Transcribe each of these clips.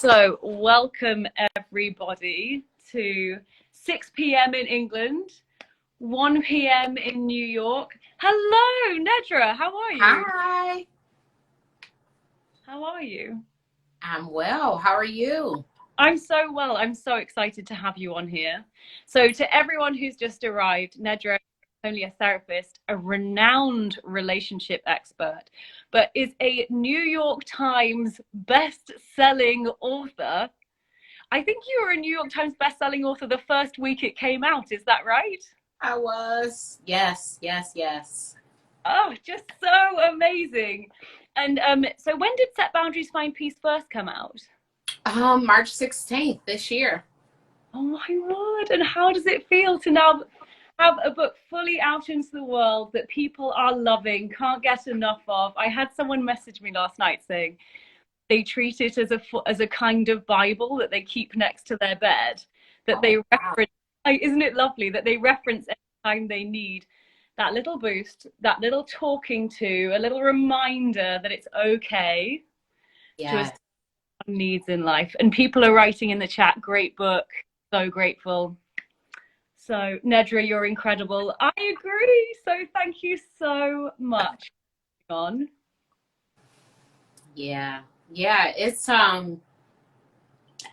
So, welcome everybody to 6 p.m. in England, 1 p.m. in New York. Hello, Nedra. How are you? Hi. How are you? I'm well. How are you? I'm so well. I'm so excited to have you on here. So, to everyone who's just arrived, Nedra is only a therapist, a renowned relationship expert, but is a New York Times best-selling author. I think you were a New York Times best-selling author the first week it came out. Is that right? I was. Yes, yes, yes. Oh, just so amazing. And so when did Set Boundaries, Find Peace first come out? March 16th this year. Oh my word. And how does it feel to now have a book fully out into the world that people are loving, can't get enough of? I had someone message me last night saying they treat it as a kind of Bible that they keep next to their bed, that they reference. Isn't it lovely that they reference every time they need that little boost, that little talking to, a little reminder that it's okay to Yes. needs in life. And people are writing in the chat, great book, so grateful. So Nedra, you're incredible. I agree. So thank you so much. On. Yeah. Yeah.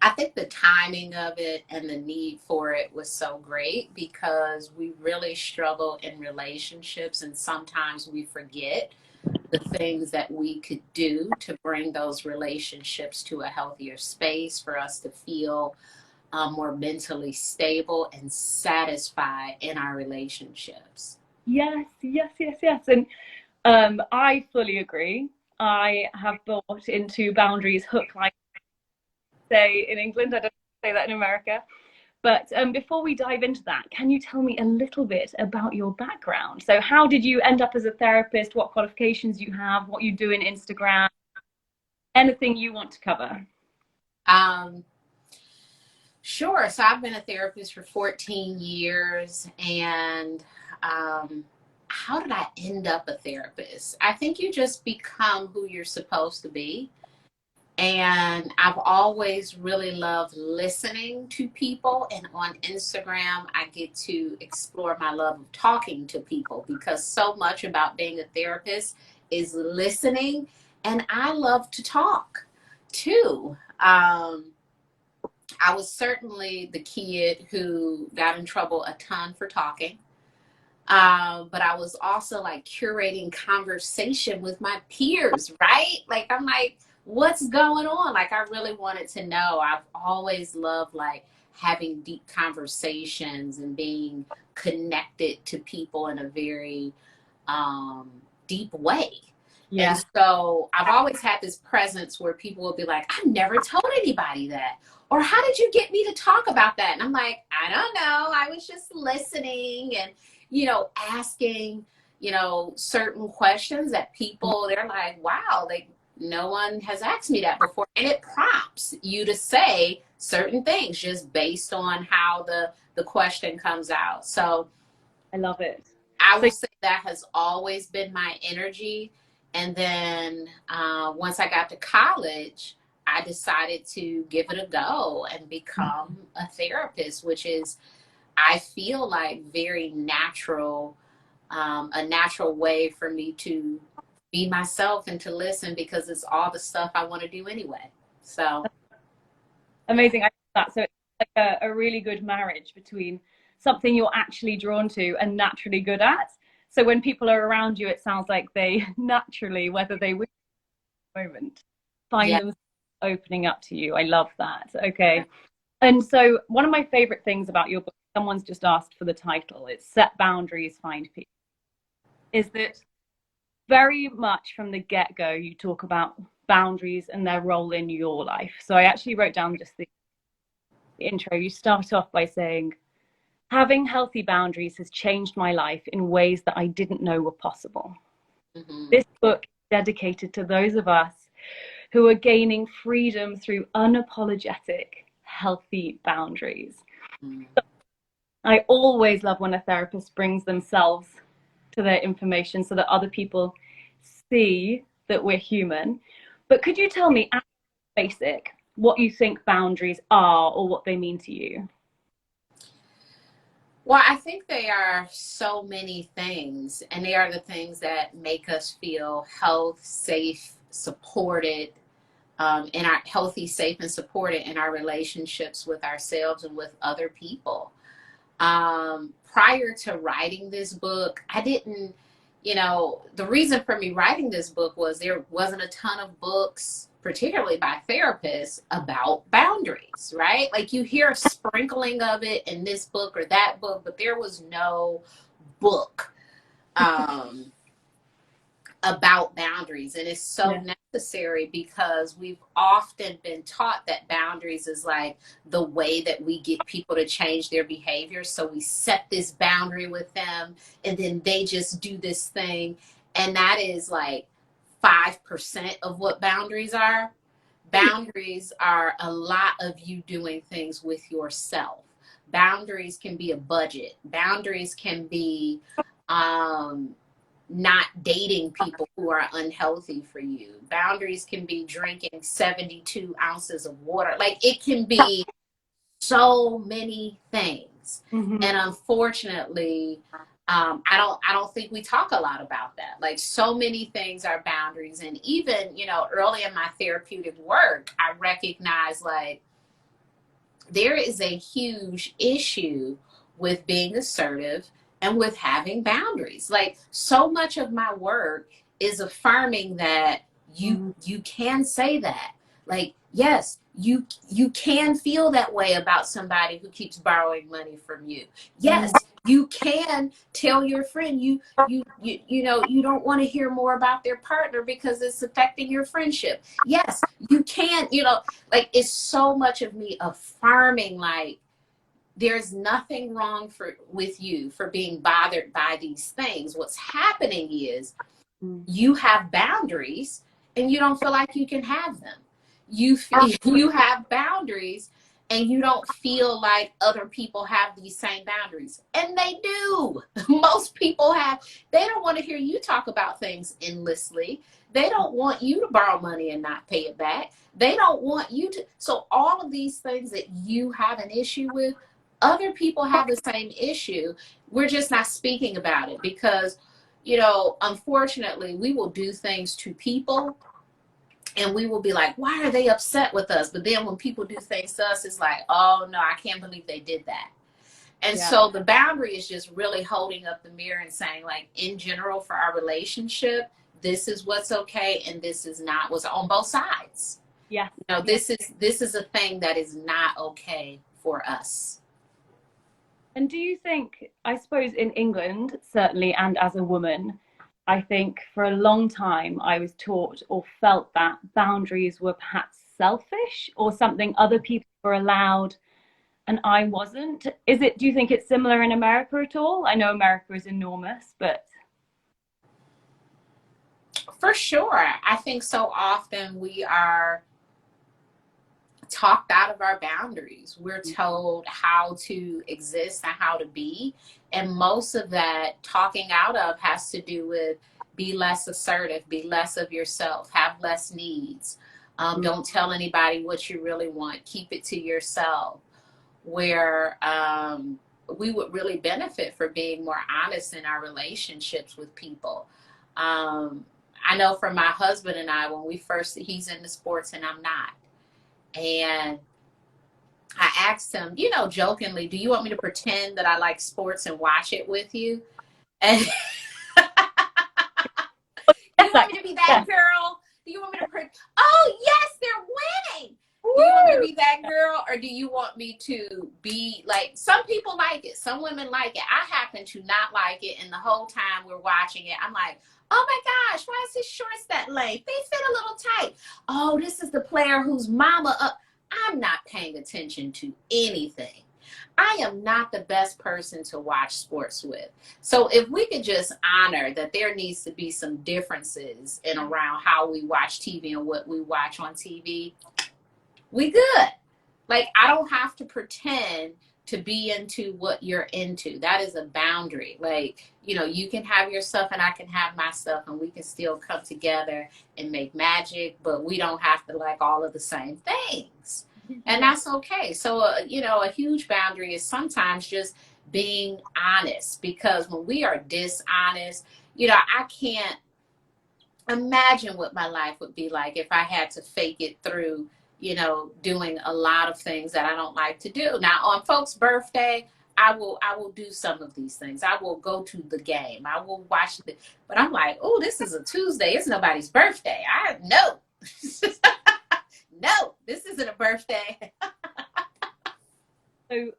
I think the timing of it and the need for it was so great because we really struggle in relationships and sometimes we forget the things that we could do to bring those relationships to a healthier space for us to feel more mentally stable and satisfied in our relationships. Yes, yes, yes, yes. And I fully agree. I have bought into boundaries, hook, line, say in England. I don't say that in America. But before we dive into that, can you tell me a little bit about your background? So how did you end up as a therapist? What qualifications you have? What you do in Instagram? Anything you want to cover? Um, sure. So I've been a therapist for 14 years. And how did I end up a therapist? I think you just become who you're supposed to be. And I've always really loved listening to people. And on Instagram, I get to explore my love of talking to people because so much about being a therapist is listening. And I love to talk too. I was certainly the kid who got in trouble a ton for talking. But I was also like curating conversation with my peers, right? Like, I'm like, what's going on? Like, I really wanted to know. I've always loved like having deep conversations and being connected to people in a very deep way. Yeah. And so I've always had this presence where people will be like, I've never told anybody that. Or how did you get me to talk about that? And I'm like, I don't know. I was just listening and, asking, certain questions that people, they're like, wow, like no one has asked me that before. And it prompts you to say certain things just based on how the question comes out. So I love it. I So will say that has always been my energy. And then once I got to college, I decided to give it a go and become a therapist, which is, I feel like, very natural, a natural way for me to be myself and to listen because it's all the stuff I want to do anyway. So amazing. I love that. So it's like a really good marriage between something you're actually drawn to and naturally good at. So when people are around you, it sounds like they naturally, whether they wish at the moment, find yeah, them opening up to you. I love that. Okay. And so one of my favorite things about your book, someone's just asked for the title, it's Set Boundaries, Find Peace, is that very much from the get-go, you talk about boundaries and their role in your life. So I actually wrote down just the intro. You start off by saying, having healthy boundaries has changed my life in ways that I didn't know were possible. mm-hmm. This book is dedicated to those of us who are gaining freedom through unapologetic, healthy boundaries. Mm-hmm. I always love when a therapist brings themselves to their information so that other people see that we're human. But could you tell me, at basic, what you think boundaries are or what they mean to you. Well, I think they are so many things, and they are the things that make us feel health, safe, supported, in our healthy, safe, and supported in our relationships with ourselves and with other people. Prior to writing this book, I didn't, the reason for me writing this book was there wasn't a ton of books, particularly by therapists, about boundaries, right? Like you hear a sprinkling of it in this book or that book, but there was no book um, about boundaries. And it's so necessary because we've often been taught that boundaries is like the way that we get people to change their behavior. So we set this boundary with them and then they just do this thing. And that is like 5% of what boundaries are. Boundaries are a lot of you doing things with yourself. Boundaries can be a budget. Boundaries can be not dating people who are unhealthy for you. Boundaries can be drinking 72 ounces of water. Like it can be so many things. Mm-hmm. And unfortunately, I don't think we talk a lot about that. Like so many things are boundaries. And even, early in my therapeutic work, I recognize like there is a huge issue with being assertive and with having boundaries. Like so much of my work is affirming that you can say that. Like, yes, you can feel that way about somebody who keeps borrowing money from you. Yes, you can tell your friend you don't want to hear more about their partner because it's affecting your friendship. Yes, you can, like it's so much of me affirming like there's nothing wrong with you for being bothered by these things. What's happening is you have boundaries and you don't feel like you can have them. You have boundaries and you don't feel like other people have these same boundaries. And they do. Most people have. They don't want to hear you talk about things endlessly. They don't want you to borrow money and not pay it back. They don't want you to. So all of these things that you have an issue with, other people have the same issue. We're just not speaking about it because, unfortunately, we will do things to people and we will be like, why are they upset with us? But then when people do things to us, it's like, oh no, I can't believe they did that. And so the boundary is just really holding up the mirror and saying like, in general, for our relationship, this is what's okay and this is not what's on both sides. Yeah. This is a thing that is not okay for us. And do you think, I suppose in England, certainly, and as a woman, I think for a long time I was taught or felt that boundaries were perhaps selfish or something other people were allowed and I wasn't. Do you think it's similar in America at all? I know America is enormous, but. For sure. I think so often we are talked out of our boundaries. We're told how to exist and how to be. And most of that talking out of has to do with be less assertive, be less of yourself, have less needs. Don't tell anybody what you really want. Keep it to yourself. Where we would really benefit for being more honest in our relationships with people. I know for my husband and I, he's into sports and I'm not. And I asked him, jokingly, do you want me to pretend that I like sports and watch it with you? And do you want me to be that girl? Do you want me to oh, yes, they're winning. Do you want me to be that girl or do you want me to be like, some people like it. Some women like it. I happen to not like it. And the whole time we're watching it, I'm like, oh my gosh, why is his shorts that length? They fit a little tight. Oh, this is the player whose mama up. I'm not paying attention to anything. I am not the best person to watch sports with. So if we could just honor that there needs to be some differences in around how we watch TV and what we watch on TV, we good. Like, I don't have to pretend to be into what you're into. That is a boundary. Like, you can have your stuff and I can have my stuff, and we can still come together and make magic, but we don't have to like all of the same things. And that's okay. So, a huge boundary is sometimes just being honest, because when we are dishonest, I can't imagine what my life would be like if I had to fake it through, doing a lot of things that I don't like to do. Now, on folks' birthday, I will do some of these things. I will go to the game. I will watch it. But I'm like, oh, this is a Tuesday. It's nobody's birthday. No. No, this isn't a birthday. So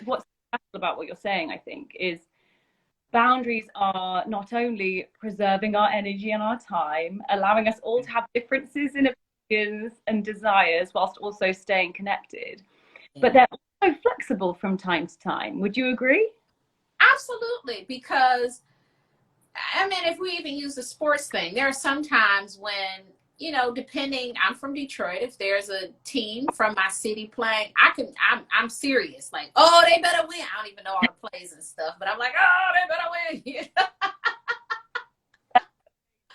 what's special about what you're saying, I think, is boundaries are not only preserving our energy and our time, allowing us all to have differences in opinions and desires whilst also staying connected, but they're also flexible from time to time. Would you agree? Absolutely, because if we even use the sports thing, there are some times when, depending, I'm from Detroit. If there's a team from my city playing, I'm serious. Like, oh, they better win. I don't even know all the plays and stuff, but I'm like, oh, they better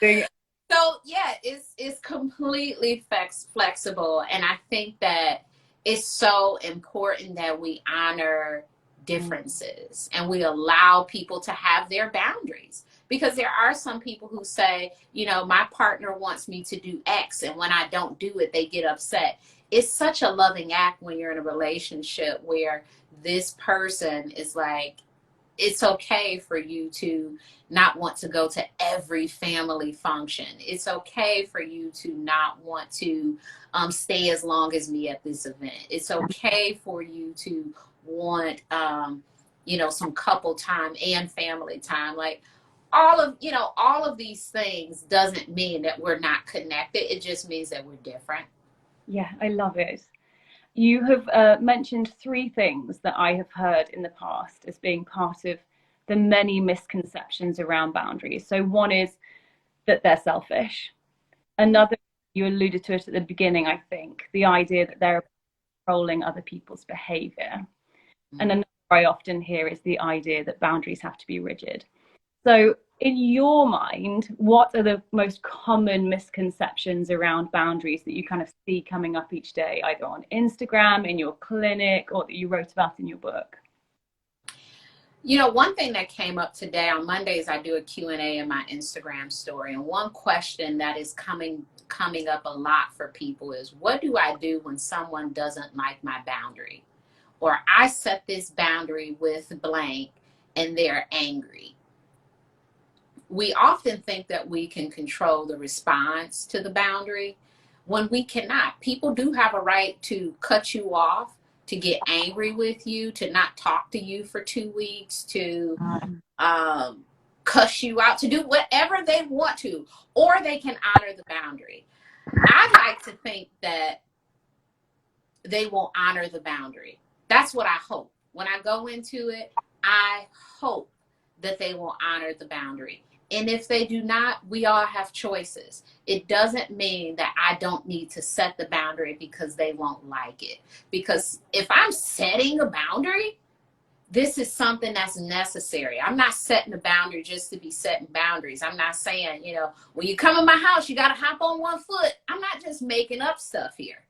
win. So yeah, it's completely flexible. And I think that it's so important that we honor differences and we allow people to have their boundaries. Because there are some people who say, my partner wants me to do X, and when I don't do it, they get upset. It's such a loving act when you're in a relationship where this person is like, it's okay for you to not want to go to every family function. It's okay for you to not want to stay as long as me at this event. It's okay for you to want, some couple time and family time. Like, all of these things doesn't mean that we're not connected. It just means that we're different. Yeah, I love it. You have mentioned three things that I have heard in the past as being part of the many misconceptions around boundaries. So one is that they're selfish. Another, you alluded to it at the beginning, I think, the idea that they're controlling other people's behavior. And another I often hear is the idea that boundaries have to be rigid. So in your mind, what are the most common misconceptions around boundaries that you kind of see coming up each day, either on Instagram, in your clinic, or that you wrote about in your book? One thing that came up today, on Mondays, I do a Q&A in my Instagram story. And one question that is coming up a lot for people is, what do I do when someone doesn't like my boundary? Or I set this boundary with blank and they're angry. We often think that we can control the response to the boundary when we cannot. People do have a right to cut you off, to get angry with you, to not talk to you for 2 weeks, to cuss you out, to do whatever they want to, or they can honor the boundary. I like to think that they will honor the boundary. That's what I hope. When I go into it, I hope that they will honor the boundary. And if they do not, we all have choices. It doesn't mean that I don't need to set the boundary because they won't like it. Because if I'm setting a boundary, this is something that's necessary. I'm not setting a boundary just to be setting boundaries. I'm not saying, when you come in my house, you got to hop on one foot. I'm not just making up stuff here.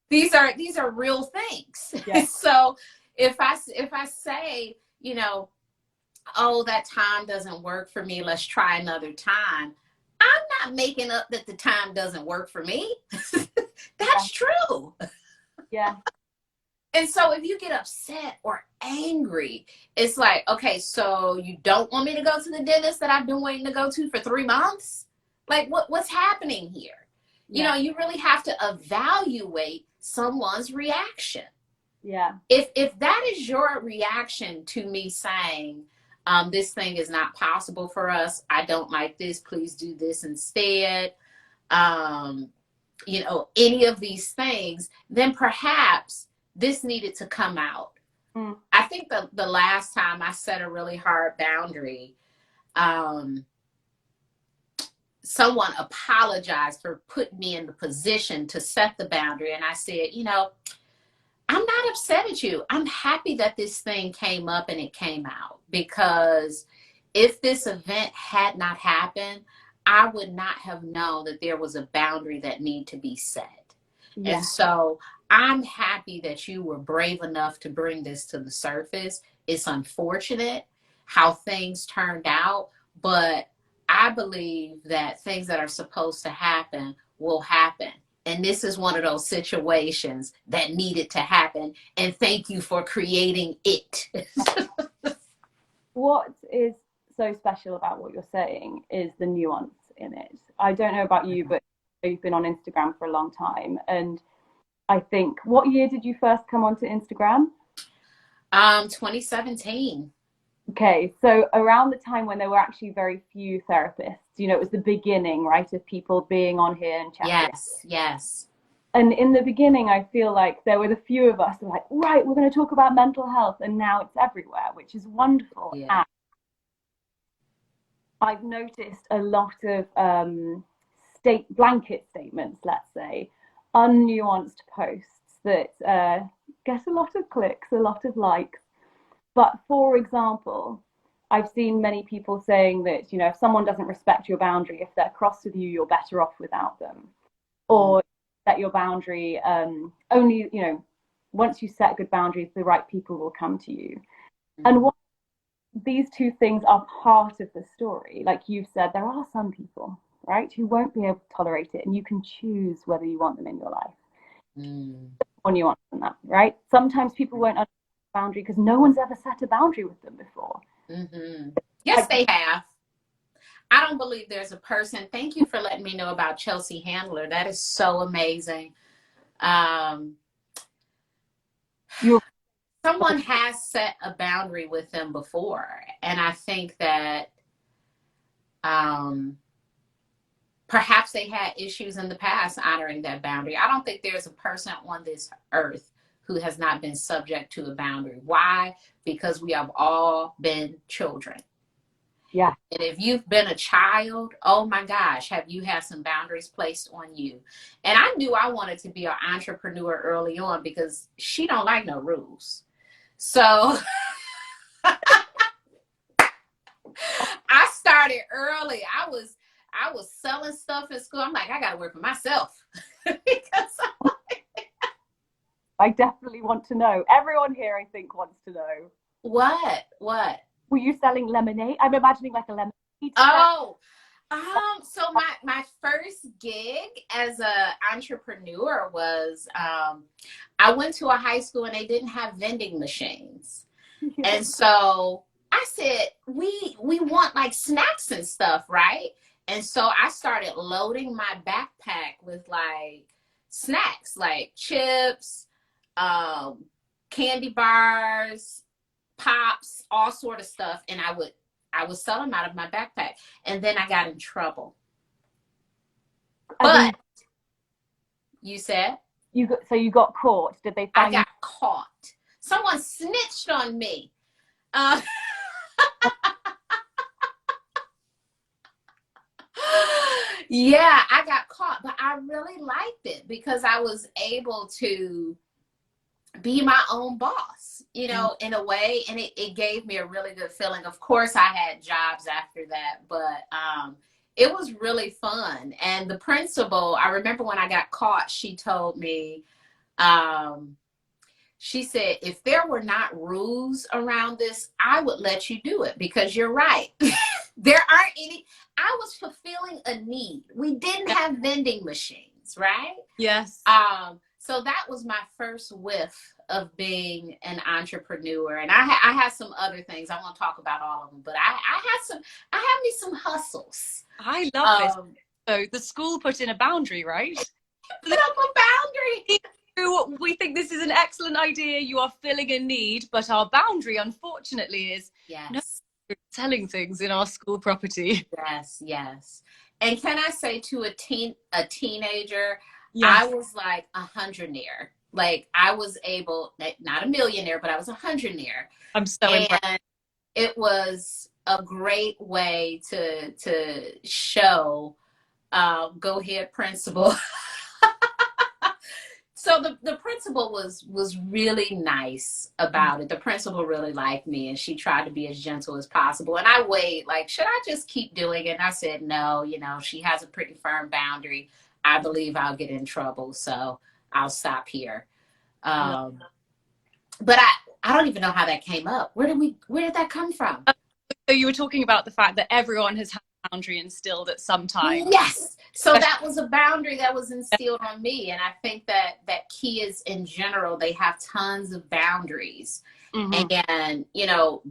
These are real things. Yeah. So if I say, oh, that time doesn't work for me, let's try another time, I'm not making up that the time doesn't work for me. That's true. Yeah. And so if you get upset or angry, it's like, okay, so you don't want me to go to the dentist that I've been waiting to go to for 3 months? Like, what's happening here? Yeah. You really have to evaluate someone's reaction. Yeah. If that is your reaction to me saying, this thing is not possible for us, I don't like this, please do this instead, any of these things, then perhaps this needed to come out. I think the last time I set a really hard boundary, someone apologized for putting me in the position to set the boundary. And I said, I'm not upset at you. I'm happy that this thing came up and it came out, because if this event had not happened, I would not have known that there was a boundary that needed to be set. Yeah. And so I'm happy that you were brave enough to bring this to the surface. It's unfortunate how things turned out, but I believe that things that are supposed to happen will happen. And this is one of those situations that needed to happen. And thank you for creating it. What is so special about what you're saying is the nuance in it. I don't know about you, but you've been on Instagram for a long time. And I think, what year did you first come onto Instagram? 2017. Okay, so around the time when there were actually very few therapists, it was the beginning, right, of people being on here and chatting. Yes, yes. And in the beginning, I feel like there were the few of us who were like, right, we're going to talk about mental health, and now it's everywhere, which is wonderful. Yeah. And I've noticed a lot of blanket statements, let's say, unnuanced posts that get a lot of clicks, a lot of likes. But for example, I've seen many people saying that, if someone doesn't respect your boundary, if they're cross with you, you're better off without them. Or set your boundary only, once you set good boundaries, the right people will come to you. And these two things are part of the story. Like you've said, there are some people, right, who won't be able to tolerate it, and you can choose whether you want them in your life. More nuance than that, right? Sometimes people won't understand the boundary because no one's ever set a boundary with them before. Yes, they have. I don't believe there's a person. Thank you for letting me know about Chelsea Handler. That is so amazing. Someone has set a boundary with them before. And I think that perhaps they had issues in the past honoring that boundary. I don't think there's a person on this earth who has not been subject to a boundary. Why? Because we have all been children. Yeah. And if you've been a child, oh my gosh, have you had some boundaries placed on you? And I knew I wanted to be an entrepreneur early on because she don't like no rules. So I started early. I was selling stuff in school. I'm like, I got to work for myself. Because I definitely want to know. Everyone here, I think, wants to know. What? Were you selling lemonade? I'm imagining like a lemonade. Oh, so my first gig as a entrepreneur was, I went to a high school and they didn't have vending machines. And so I said, we want like snacks and stuff, right? And so I started loading my backpack with like snacks, like chips, candy bars, pops, all sort of stuff. And I would sell them out of my backpack. And then I got in trouble. But you said? So you got caught. Did they find I got caught. Someone snitched on me. Yeah, I got caught, but I really liked it because I was able to be my own boss, in a way. And it gave me a really good feeling. Of course, I had jobs after that, but it was really fun. And the principal, I remember when I got caught, she told me, she said, if there were not rules around this, I would let you do it because you're right. There aren't any. I was fulfilling a need. We didn't have vending machines, right? Yes. So that was my first whiff of being an entrepreneur. And I had some other things. I won't talk about all of them, but I had me some hustles. I love this. So the school put in a boundary, right? Put up a boundary. We think this is an excellent idea. You are filling a need, but our boundary, unfortunately, is no selling things in our school property. Yes. And can I say to a teenager, yes. I was like a hundredaire. Like I was able, not a millionaire, but I was a hundredaire. I'm so impressed. It was a great way to show, go ahead, principal, So the principal was really nice about it. The principal really liked me, and she tried to be as gentle as possible. And I weighed, like, should I just keep doing it? And I said, no, you know, she has a pretty firm boundary. I believe I'll get in trouble, so I'll stop here. No. But I don't even know how that came up. Where did that come from? So you were talking about the fact that everyone has had a boundary instilled at some time. Yes. So that was a boundary that was instilled on me. And I think that kids in general, they have tons of boundaries. And, you know,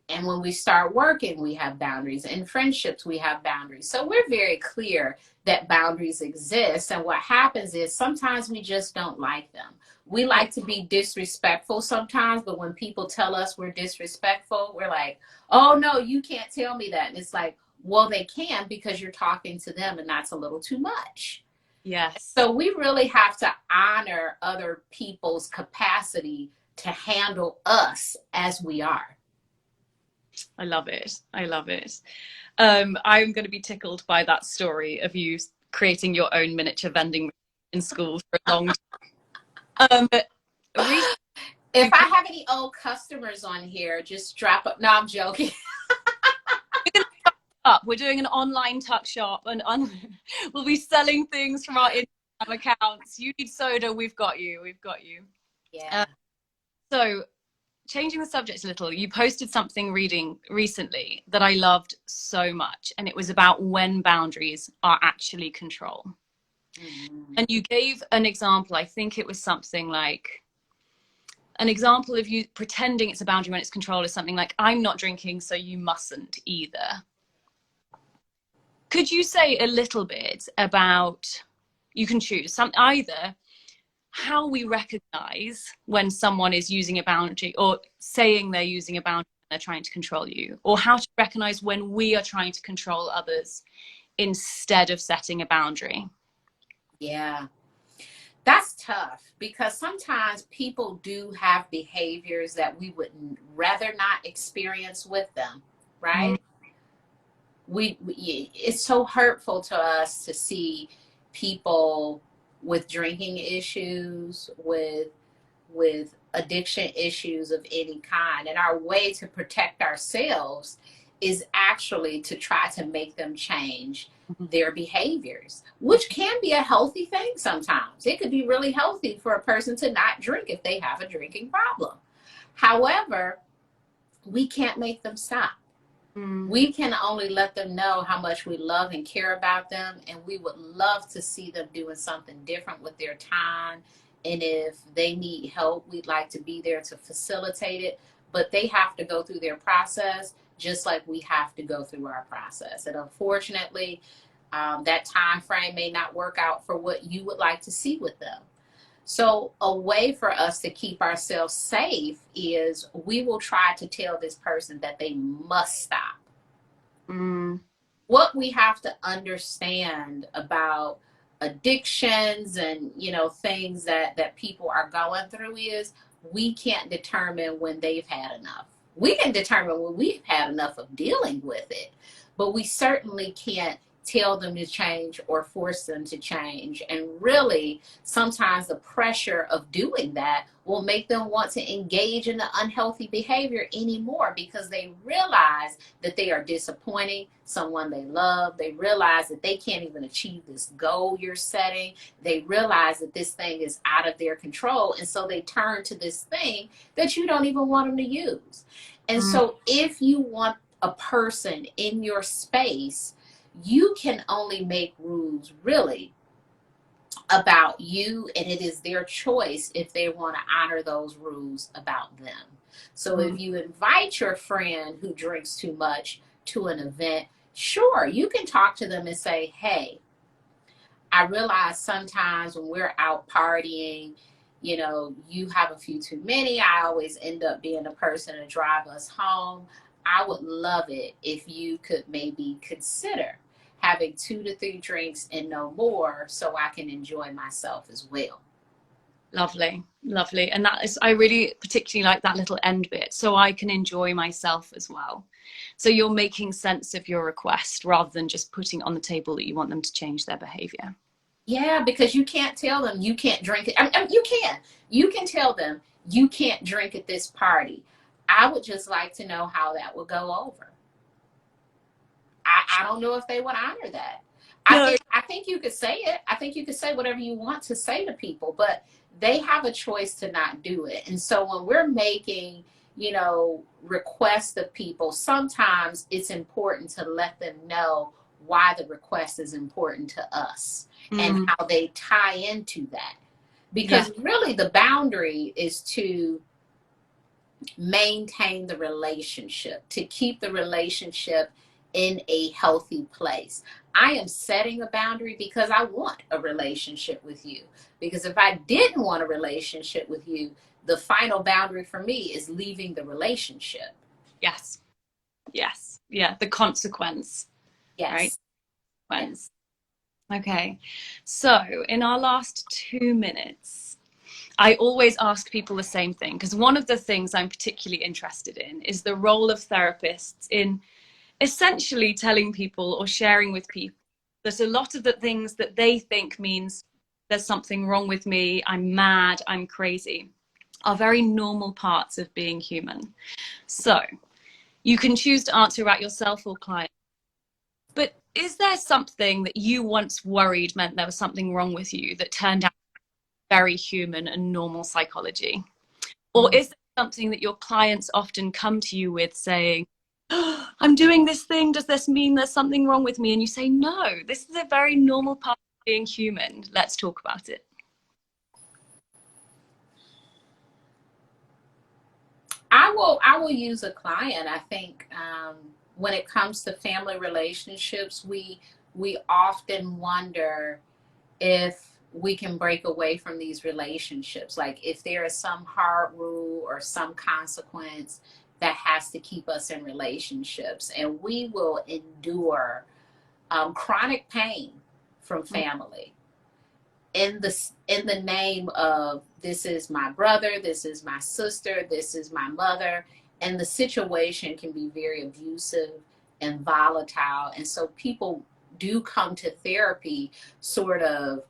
and when we start working, we have boundaries. In friendships, we have boundaries. So we're very clear that boundaries exist. And what happens is sometimes we just don't like them. We like to be disrespectful sometimes, but when people tell us we're disrespectful, we're like, oh, no, you can't tell me that. And it's like, well, they can, because you're talking to them, and that's a little too much. Yes. So we really have to honor other people's capacity to handle us as we are. I love it. I love it. I'm going to be tickled by that story of you creating your own miniature vending in school for a long time. If I have any old customers on here, just drop up. No, I'm joking. We're doing an online tuck shop, and we'll be selling things from our Instagram accounts. You need soda, we've got you. We've got you. Yeah. So, changing the subject a little, you posted something reading recently that I loved so much, and it was about when boundaries are actually control. And you gave an example. I think it was something like, an example of you pretending it's a boundary when it's control is something like, I'm not drinking, so you mustn't either. Could you say a little bit about, you can choose either how we recognize when someone is using a boundary or saying they're using a boundary and they're trying to control you, or how to recognize when we are trying to control others instead of setting a boundary? Yeah, that's tough, because sometimes people do have behaviors that we would rather not experience with them, right? It's so hurtful to us to see people with drinking issues, with addiction issues of any kind, and our way to protect ourselves is actually to try to make them change their behaviors, which can be a healthy thing sometimes. It could be really healthy for a person to not drink if they have a drinking problem. However, we can't make them stop. We can only let them know how much we love and care about them, and we would love to see them doing something different with their time. And if they need help, we'd like to be there to facilitate it. But they have to go through their process just like we have to go through our process. And unfortunately, that time frame may not work out for what you would like to see with them. So a way for us to keep ourselves safe is we will try to tell this person that they must stop. What we have to understand about addictions and, you know, things that people are going through is we can't determine when they've had enough. We can determine when we've had enough of dealing with it, but we certainly can't tell them to change or force them to change. And really, sometimes the pressure of doing that will make them want to engage in the unhealthy behavior anymore, because they realize that they are disappointing someone they love. They realize that they can't even achieve this goal you're setting. They realize that this thing is out of their control. And so they turn to this thing that you don't even want them to use. And so if you want a person in your space, you can only make rules really about you, and it is their choice if they want to honor those rules about them. So if you invite your friend who drinks too much to an event, sure, you can talk to them and say, hey, I realize sometimes when we're out partying, you know, you have a few too many. I always end up being the person to drive us home. I would love it if you could maybe consider having 2 to 3 drinks and no more, so I can enjoy myself as well. Lovely, lovely. And that is, I really particularly like that little end bit, so I can enjoy myself as well. So you're making sense of your request rather than just putting on the table that you want them to change their behavior. Yeah, because you can't tell them you can't drink it. I mean, you can. You can tell them you can't drink at this party. I would just like to know how that would go over. I don't know if they would honor that. No. I think you could say it. I think you could say whatever you want to say to people, but they have a choice to not do it. And so when we're making, requests of people, sometimes it's important to let them know why the request is important to us and Mm, how they tie into that. yeah. Because really the boundary is to maintain the relationship, to keep the relationship in a healthy place. I am setting a boundary because I want a relationship with you. Because if I didn't want a relationship with you, the final boundary for me is leaving the relationship. Yes. Yes. Yeah. The consequence, right? Yes. Yes. Consequence. Okay. So in our last 2 minutes, I always ask people the same thing because one of the things I'm particularly interested in is the role of therapists in essentially telling people or sharing with people that a lot of the things that they think means there's something wrong with me, I'm mad, I'm crazy, are very normal parts of being human. So you can choose to answer about yourself or client, but is there something that you once worried meant there was something wrong with you that turned out very human and normal psychology? Or is there something that your clients often come to you with saying, oh, I'm doing this thing, does this mean there's something wrong with me? And you say, no, this is a very normal part of being human. Let's talk about it. I will use a client. I think when it comes to family relationships, we often wonder if we can break away from these relationships. Like if there is some hard rule or some consequence that has to keep us in relationships, and we will endure chronic pain from family in the name of this is my brother, this is my sister, this is my mother, and the situation can be very abusive and volatile. And so people do come to therapy sort of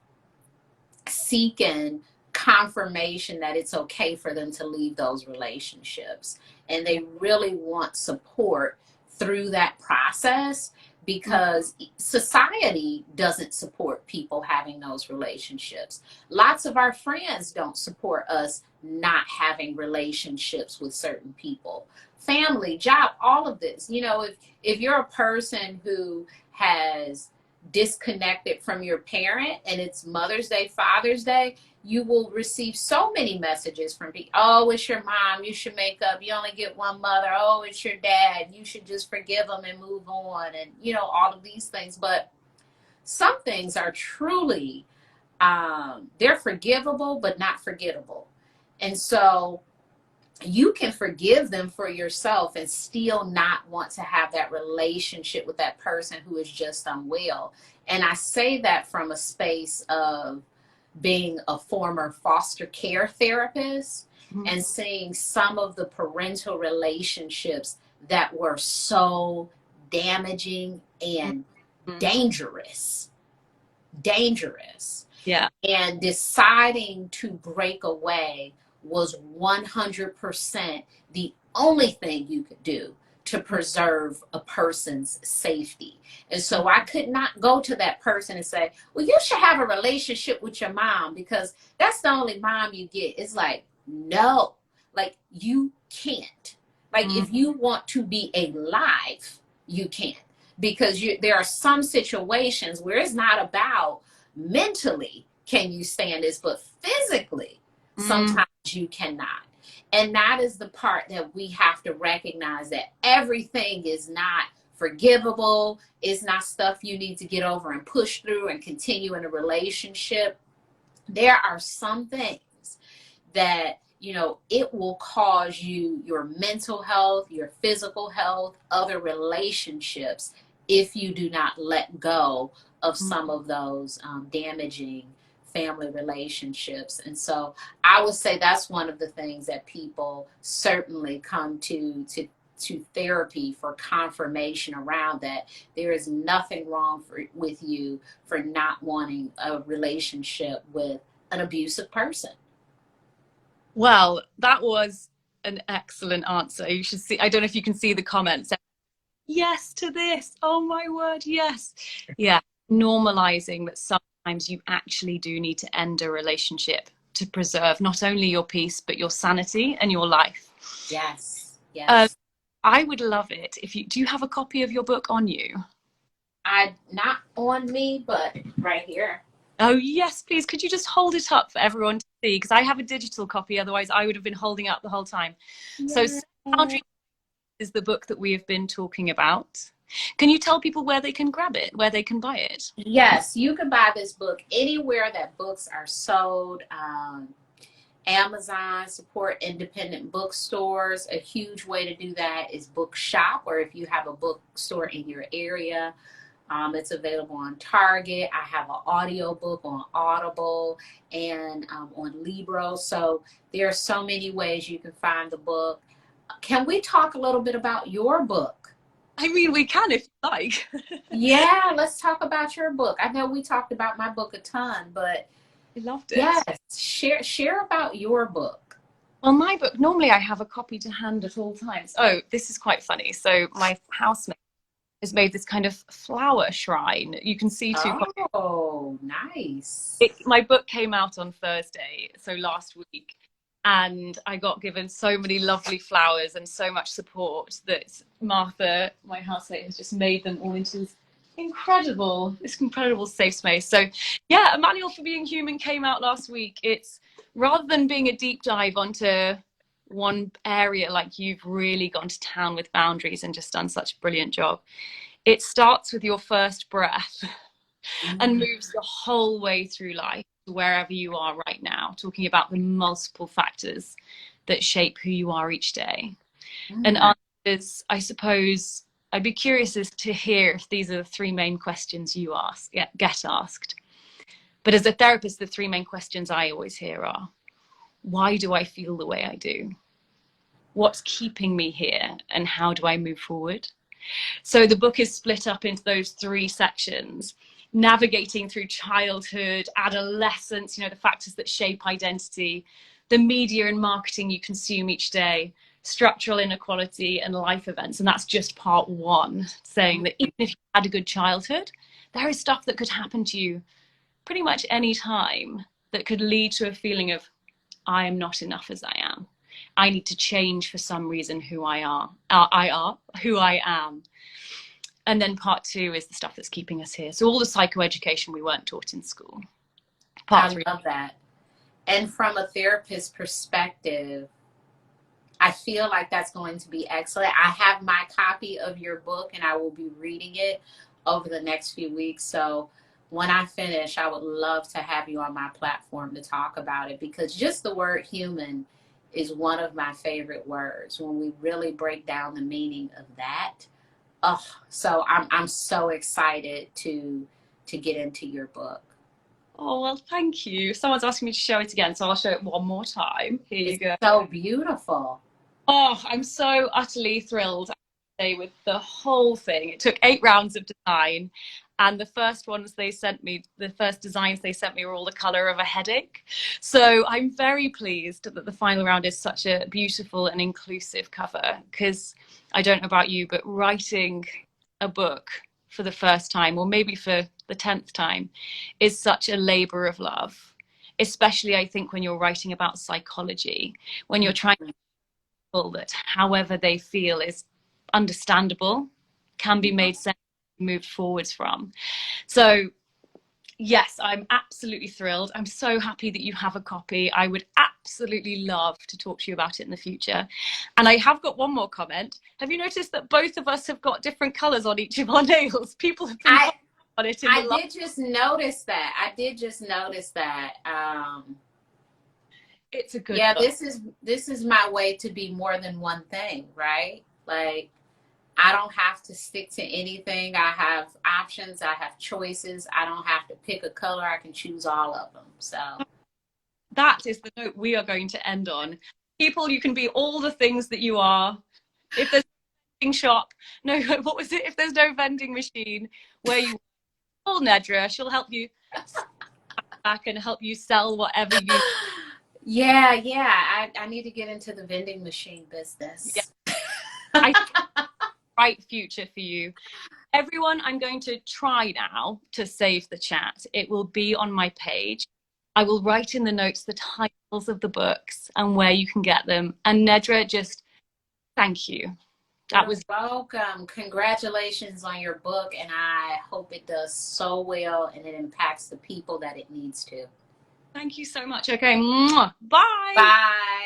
seeking confirmation that it's okay for them to leave those relationships. And they really want support through that process because society doesn't support people having those relationships. Lots of our friends don't support us not having relationships with certain people. Family, job, all of this. If you're a person who has disconnected from your parent and it's Mother's Day, Father's Day, you will receive so many messages from people. Oh, it's your mom, you should make up, you only get one mother. Oh, it's your dad, you should just forgive them and move on, and all of these things. But some things are truly they're forgivable but not forgettable. And so you can forgive them for yourself and still not want to have that relationship with that person who is just unwell. And I say that from a space of being a former foster care therapist and seeing some of the parental relationships that were so damaging and dangerous. Dangerous. Yeah. And deciding to break away was 100% the only thing you could do to preserve a person's safety. And so I could not go to that person and say, well, you should have a relationship with your mom because that's the only mom you get. It's like, no, like you can't. Like if you want to be alive, you can't. Because there are some situations where it's not about mentally can you stand this, but physically sometimes you cannot. And that is the part that we have to recognize, that everything is not forgivable. It's not stuff you need to get over and push through and continue in a relationship. There are some things that it will cause you your mental health, your physical health, other relationships if you do not let go of some of those damaging family relationships. And so I would say that's one of the things that people certainly come to to therapy for confirmation around that. There is nothing wrong with you for not wanting a relationship with an abusive person. Well, that was an excellent answer. You should see, I don't know if you can see the comments. Yes to this. Oh my word, yes. Yeah, normalizing that sometimes you actually do need to end a relationship to preserve not only your peace, but your sanity and your life. Yes, Um, yes. I would love it if you do you have a copy of your book on you? Not on me, but right here. Oh, yes, please. Could you just hold it up for everyone to see? Because I have a digital copy, otherwise, I would have been holding it up the whole time. So, Yeah. Boundaries is the book that we have been talking about. Can you tell people where they can grab it, where they can buy it? Yes, you can buy this book anywhere that books are sold. Amazon, support independent bookstores. A huge way to do that is Bookshop, or if you have a bookstore in your area. It's available on Target. I have an audio book on Audible and on Libro. So there are so many ways you can find the book. Can we talk a little bit about your book? I mean, we can if you like. Yeah, let's talk about your book. I know we talked about my book a ton, but I loved yes, it. share about your book. Well, my book, normally I have a copy to hand at all times. Oh, this is quite funny. So my housemate has made this kind of flower shrine. You can see two copies. Oh, nice. My book came out on Thursday, so last week, and I got given so many lovely flowers and so much support that Martha, my housemate, has just made them all into this incredible safe space. So yeah, A Manual for Being Human came out last week. It's rather than being a deep dive onto one area, like you've really gone to town with boundaries and just done such a brilliant job. It starts with your first breath and moves the whole way through life to wherever you are right now, talking about the multiple factors that shape who you are each day. And answers, I suppose, I'd be curious as to hear if these are the three main questions you get asked. But as a therapist, the three main questions I always hear are, why do I feel the way I do? What's keeping me here? And how do I move forward? So the book is split up into those three sections: navigating through childhood, adolescence, the factors that shape identity, the media and marketing you consume each day, structural inequality, and life events. And that's just part one, saying that even if you had a good childhood, there is stuff that could happen to you pretty much any time that could lead to a feeling of, I am not enough as I am. I need to change for some reason who I am. And then part two is the stuff that's keeping us here. So all the psychoeducation we weren't taught in school. Part three. I love that. And from a therapist perspective, I feel like that's going to be excellent. I have my copy of your book and I will be reading it over the next few weeks. So when I finish, I would love to have you on my platform to talk about it, because just the word human is one of my favorite words when we really break down the meaning of that. Oh, so I'm so excited to get into your book. Oh, well, thank you. Someone's asking me to show it again, so I'll show it one more time. Here you It's go. so beautiful. Oh, I'm so utterly thrilled with the whole thing. It took 8 rounds of design, and the first designs they sent me were all the color of a headache. So I'm very pleased that the final round is such a beautiful and inclusive cover, because I don't know about you, but writing a book for the first time, or maybe for the 10th time, is such a labor of love, especially I think when you're writing about psychology, when you're trying to that however they feel is understandable, can be made sense, moved forwards from. So yes, I'm absolutely thrilled. I'm so happy that you have a copy. I would absolutely love to talk to you about it in the future. And I have got one more comment. Have you noticed that both of us have got different colors on each of our nails? People have been on it. I did just notice that. It's a good book. This is my way to be more than one thing, right? Like, I don't have to stick to anything. I have options. I have choices. I don't have to pick a color. I can choose all of them. So that is the note we are going to end on. People, you can be all the things that you are. If there's shop. No, what was it? If there's no vending machine where you call Nedra, she'll help you back and help you sell whatever you. Yeah, I need to get into the vending machine business. Yeah. I bright future for you. Everyone, I'm going to try now to save the chat. It will be on my page. I will write in the notes the titles of the books and where you can get them. And Nedra, just thank you. That was welcome. Congratulations on your book, and I hope it does so well and it impacts the people that it needs to. Thank you so much. Okay. Bye. Bye.